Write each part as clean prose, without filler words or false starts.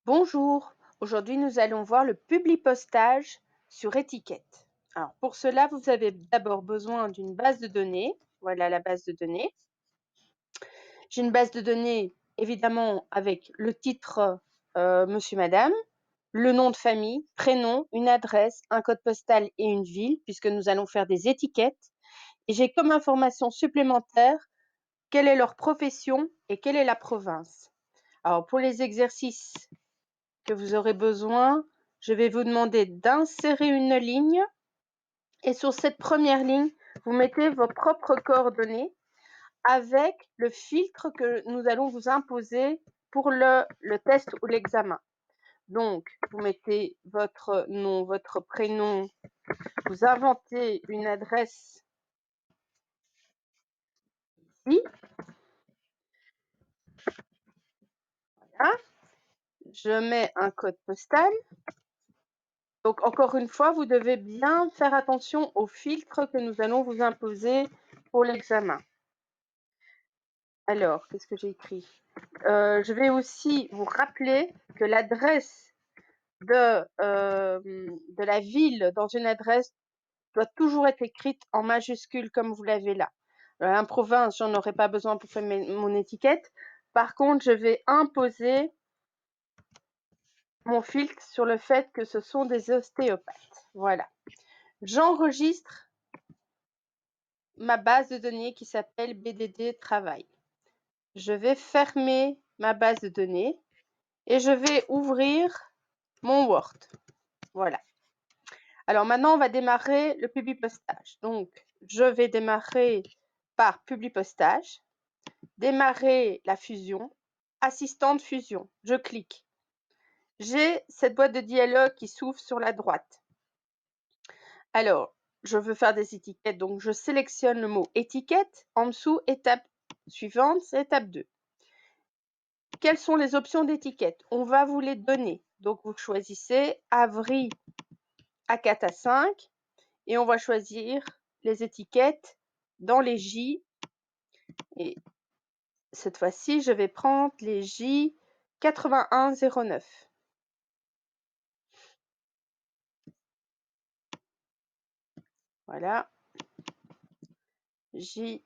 Bonjour, aujourd'hui nous allons voir le publipostage sur étiquette. Alors pour cela, vous avez d'abord besoin d'une base de données. Voilà la base de données. J'ai une base de données évidemment avec le titre Monsieur, Madame, le nom de famille, prénom, une adresse, un code postal et une ville puisque nous allons faire des étiquettes. Et j'ai comme information supplémentaire quelle est leur profession et quelle est la province. Alors pour les exercices que vous aurez besoin, je vais vous demander d'insérer une ligne et sur cette première ligne, vous mettez vos propres coordonnées avec le filtre que nous allons vous imposer pour le test ou l'examen. Donc, vous mettez votre nom, votre prénom, vous inventez une adresse ici. Voilà. Je mets un code postal. Donc, encore une fois, vous devez bien faire attention aux filtres que nous allons vous imposer pour l'examen. Alors, qu'est-ce que j'ai écrit? Je vais aussi vous rappeler que l'adresse de la ville dans une adresse doit toujours être écrite en majuscule comme vous l'avez là. En province, j'en aurai pas besoin pour faire mon étiquette. Par contre, je vais imposer mon filtre sur le fait que ce sont des ostéopathes. Voilà. J'enregistre ma base de données qui s'appelle BDD Travail. Je vais fermer ma base de données et je vais ouvrir mon Word. Voilà. Alors maintenant, on va démarrer le publipostage. Donc, je vais démarrer par publipostage, démarrer la fusion, assistant de fusion. Je clique. J'ai cette boîte de dialogue qui s'ouvre sur la droite. Alors, je veux faire des étiquettes, donc je sélectionne le mot étiquette. En dessous, étape suivante, c'est étape 2. Quelles sont les options d'étiquette? On va vous les donner. Donc, vous choisissez avril A4 à 5 et on va choisir les étiquettes dans les J. Et cette fois-ci, je vais prendre les J 8109. Voilà. J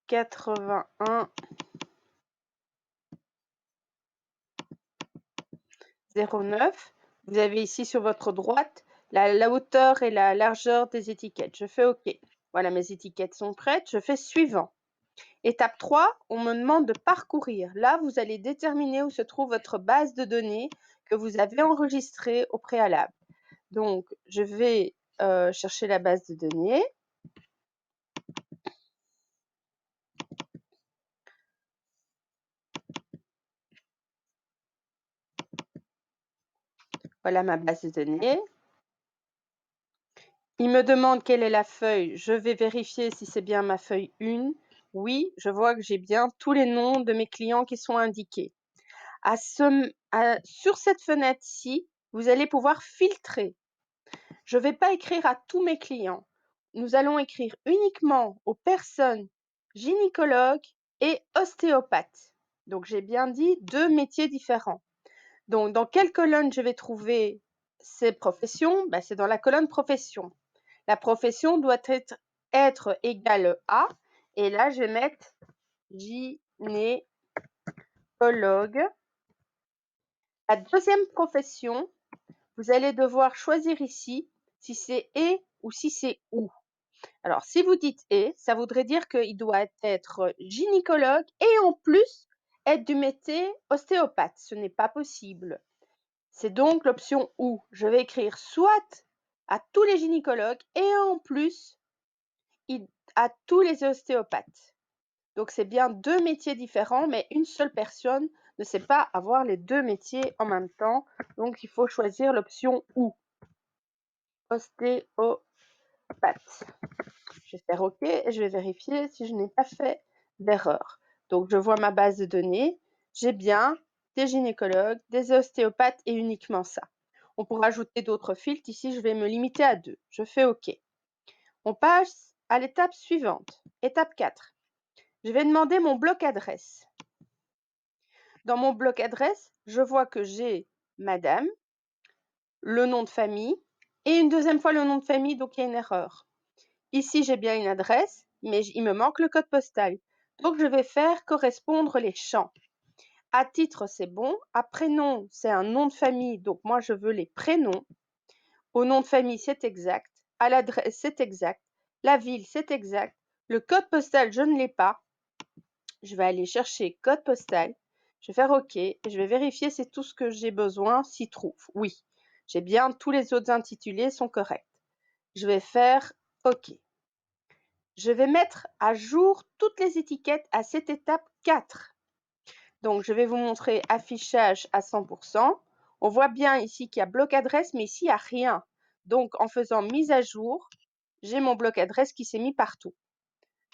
8109. Vous avez ici sur votre droite la hauteur et la largeur des étiquettes. Je fais OK. Voilà, mes étiquettes sont prêtes. Je fais suivant. Étape 3, on me demande de parcourir. Là, vous allez déterminer où se trouve votre base de données que vous avez enregistrée au préalable. Donc, je vais chercher la base de données. Voilà ma base de données. Il me demande quelle est la feuille. Je vais vérifier si c'est bien ma feuille 1. Oui, je vois que j'ai bien tous les noms de mes clients qui sont indiqués. Sur cette fenêtre-ci, vous allez pouvoir filtrer. Je ne vais pas écrire à tous mes clients. Nous allons écrire uniquement aux personnes gynécologues et ostéopathes. Donc, j'ai bien dit 2 métiers différents. Donc, dans quelle colonne je vais trouver ces professions? C'est dans la colonne profession. La profession doit être égale à, et là, je vais mettre gynécologue. La deuxième profession, vous allez devoir choisir ici si c'est et ou si c'est ou. Alors, si vous dites et, ça voudrait dire qu'il doit être gynécologue et en plus être du métier ostéopathe. Ce n'est pas possible. C'est donc l'option ou. Je vais écrire soit à tous les gynécologues et en plus à tous les ostéopathes. Donc, c'est bien 2 métiers différents, mais une seule personne ne sait pas avoir les 2 métiers en même temps. Donc, il faut choisir l'option ou. Ostéopathe. Je vais faire OK et je vais vérifier si je n'ai pas fait d'erreur. Donc, je vois ma base de données. J'ai bien des gynécologues, des ostéopathes et uniquement ça. On pourra ajouter d'autres filtres. Ici, je vais me limiter à 2. Je fais OK. On passe à l'étape suivante. Étape 4. Je vais demander mon bloc adresse. Dans mon bloc adresse, je vois que j'ai madame, le nom de famille et une deuxième fois le nom de famille, donc il y a une erreur. Ici, j'ai bien une adresse, mais il me manque le code postal. Donc, je vais faire correspondre les champs. À titre, c'est bon. À prénom, c'est un nom de famille, donc moi, je veux les prénoms. Au nom de famille, c'est exact. À l'adresse, c'est exact. La ville, c'est exact. Le code postal, je ne l'ai pas. Je vais aller chercher code postal. Je vais faire OK. Et je vais vérifier si tout ce que j'ai besoin s'y trouve. Oui, j'ai bien tous les autres intitulés sont corrects. Je vais faire OK. Je vais mettre à jour toutes les étiquettes à cette étape 4. Donc, je vais vous montrer affichage à 100%. On voit bien ici qu'il y a bloc adresse, mais ici, il n'y a rien. Donc, en faisant mise à jour, j'ai mon bloc adresse qui s'est mis partout.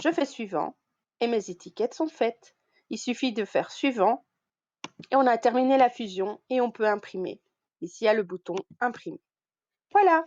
Je fais suivant et mes étiquettes sont faites. Il suffit de faire suivant et on a terminé la fusion et on peut imprimer. Ici, il y a le bouton imprimer. Voilà.